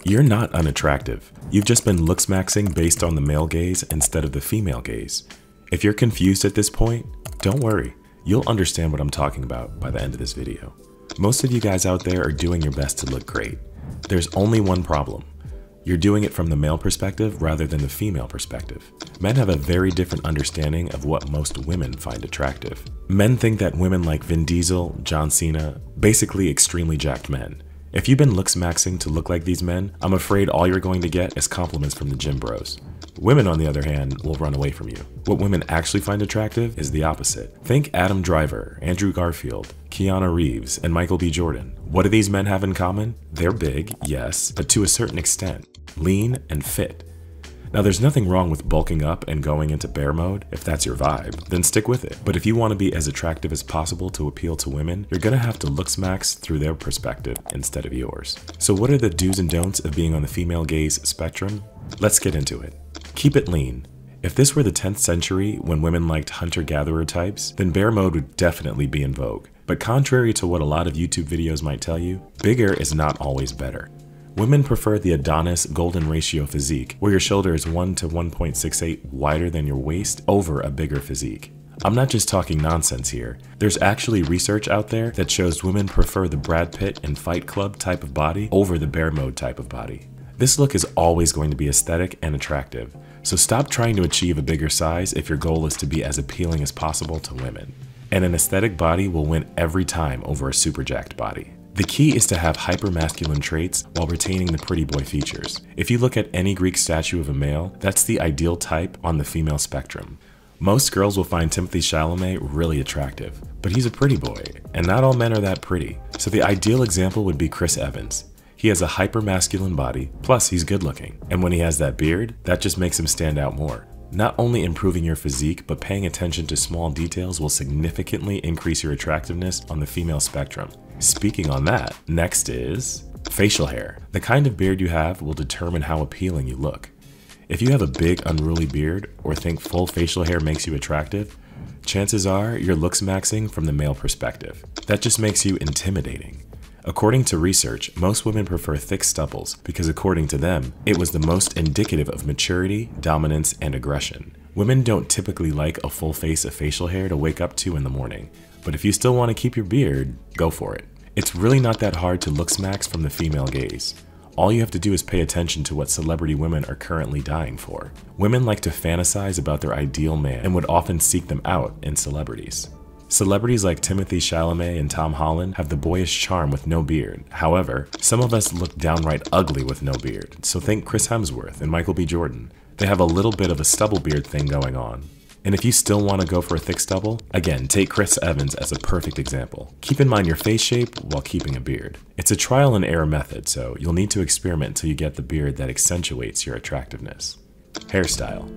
You're not unattractive. You've just been looksmaxing based on the male gaze instead of the female gaze. If you're confused at this point, don't worry. You'll understand what I'm talking about by the end of this video. Most of you guys out there are doing your best to look great. There's only one problem. You're doing it from the male perspective rather than the female perspective. Men have a very different understanding of what most women find attractive. Men think that women like Vin Diesel, John Cena, basically extremely jacked men. If you've been looksmaxing to look like these men, I'm afraid all you're going to get is compliments from the gym bros. Women, on the other hand, will run away from you. What women actually find attractive is the opposite. Think Adam Driver, Andrew Garfield, Keanu Reeves, and Michael B. Jordan. What do these men have in common? They're big, yes, but to a certain extent. Lean and fit. Now, there's nothing wrong with bulking up and going into bear mode. If that's your vibe, then stick with it. But if you want to be as attractive as possible to appeal to women, you're gonna have to looksmax through their perspective instead of yours. So what are the do's and don'ts of being on the female gaze spectrum? Let's get into it. Keep it lean. If this were the 10th century when women liked hunter-gatherer types, then bear mode would definitely be in vogue. But contrary to what a lot of YouTube videos might tell you, bigger is not always better. Women prefer the Adonis golden ratio physique, where your shoulder is 1 to 1.68 wider than your waist over a bigger physique. I'm not just talking nonsense here. There's actually research out there that shows women prefer the Brad Pitt and Fight Club type of body over the bear mode type of body. This look is always going to be aesthetic and attractive, so stop trying to achieve a bigger size if your goal is to be as appealing as possible to women. And an aesthetic body will win every time over a super jacked body. The key is to have hyper-masculine traits while retaining the pretty boy features. If you look at any Greek statue of a male, that's the ideal type on the female spectrum. Most girls will find Timothée Chalamet really attractive, but he's a pretty boy, and not all men are that pretty. So the ideal example would be Chris Evans. He has a hyper-masculine body, plus he's good looking, and when he has that beard, that just makes him stand out more. Not only improving your physique, but paying attention to small details will significantly increase your attractiveness on the female spectrum. Speaking on that, next is facial hair. The kind of beard you have will determine how appealing you look. If you have a big unruly beard or think full facial hair makes you attractive, chances are you're looksmaxing from the male perspective. That just makes you intimidating. According to research, most women prefer thick stubbles because according to them, it was the most indicative of maturity, dominance, and aggression. Women don't typically like a full face of facial hair to wake up to in the morning, but if you still want to keep your beard, go for it. It's really not that hard to looksmax from the female gaze. All you have to do is pay attention to what celebrity women are currently dying for. Women like to fantasize about their ideal man and would often seek them out in celebrities. Celebrities like Timothée Chalamet and Tom Holland have the boyish charm with no beard. However, some of us look downright ugly with no beard, so think Chris Hemsworth and Michael B. Jordan. They have a little bit of a stubble beard thing going on. And if you still want to go for a thick stubble, again, take Chris Evans as a perfect example. Keep in mind your face shape while keeping a beard. It's a trial and error method, so you'll need to experiment until you get the beard that accentuates your attractiveness. Hairstyle.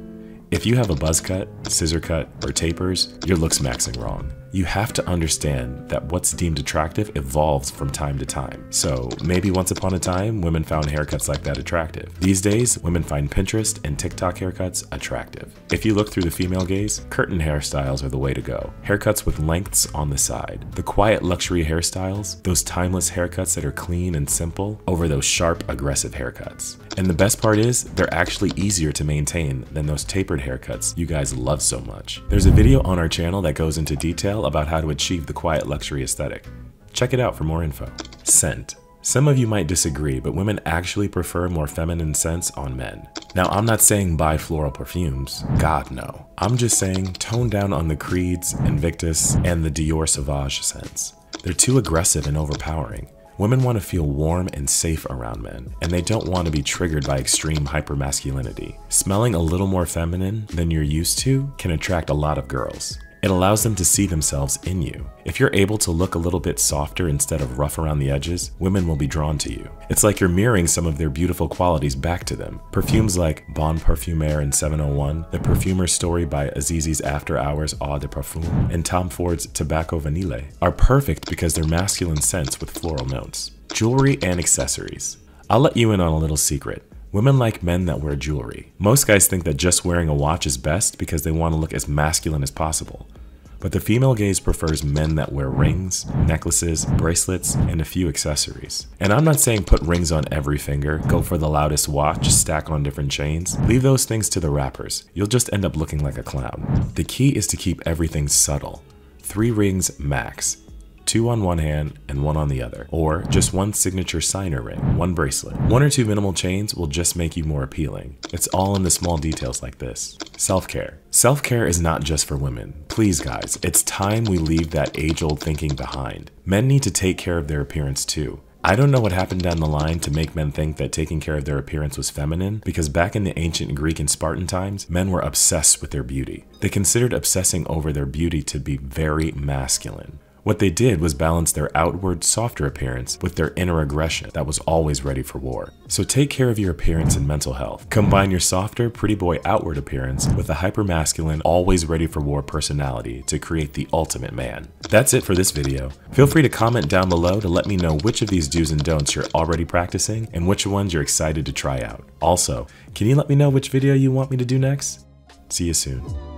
If you have a buzz cut, scissor cut, or tapers, you're looksmaxing wrong. You have to understand that what's deemed attractive evolves from time to time. So maybe once upon a time, women found haircuts like that attractive. These days, women find Pinterest and TikTok haircuts attractive. If you look through the female gaze, curtain hairstyles are the way to go. Haircuts with lengths on the side. The quiet luxury hairstyles, those timeless haircuts that are clean and simple, over those sharp, aggressive haircuts. And the best part is, they're actually easier to maintain than those tapered haircuts you guys love so much. There's a video on our channel that goes into detail about how to achieve the quiet luxury aesthetic. Check it out for more info. Scent. Some of you might disagree, but women actually prefer more feminine scents on men. Now, I'm not saying buy floral perfumes. God, no. I'm just saying tone down on the Creeds, Invictus, and the Dior Sauvage scents. They're too aggressive and overpowering. Women want to feel warm and safe around men, and they don't want to be triggered by extreme hypermasculinity. Smelling a little more feminine than you're used to can attract a lot of girls. It allows them to see themselves in you. If you're able to look a little bit softer instead of rough around the edges, women will be drawn to you. It's like you're mirroring some of their beautiful qualities back to them. Perfumes like Bon Parfumeur and 701, The Perfumer's Story by Azizi's After Hours Eau de Parfum, and Tom Ford's Tobacco Vanille are perfect because they're masculine scents with floral notes. Jewelry and accessories. I'll let you in on a little secret. Women like men that wear jewelry. Most guys think that just wearing a watch is best because they want to look as masculine as possible. But the female gaze prefers men that wear rings, necklaces, bracelets, and a few accessories. And I'm not saying put rings on every finger, go for the loudest watch, stack on different chains. Leave those things to the rappers. You'll just end up looking like a clown. The key is to keep everything subtle. 3 rings max. 2 on one hand and 1 on the other, or just 1 signature signer ring, 1 bracelet. 1 or 2 minimal chains will just make you more appealing. It's all in the small details like this. Self-care. Self-care is not just for women. Please guys, it's time we leave that age-old thinking behind. Men need to take care of their appearance too. I don't know what happened down the line to make men think that taking care of their appearance was feminine, because back in the ancient Greek and Spartan times, men were obsessed with their beauty. They considered obsessing over their beauty to be very masculine. What they did was balance their outward, softer appearance with their inner aggression that was always ready for war. So take care of your appearance and mental health. Combine your softer, pretty boy outward appearance with a hyper-masculine, always ready for war personality to create the ultimate man. That's it for this video. Feel free to comment down below to let me know which of these do's and don'ts you're already practicing and which ones you're excited to try out. Also, can you let me know which video you want me to do next? See you soon.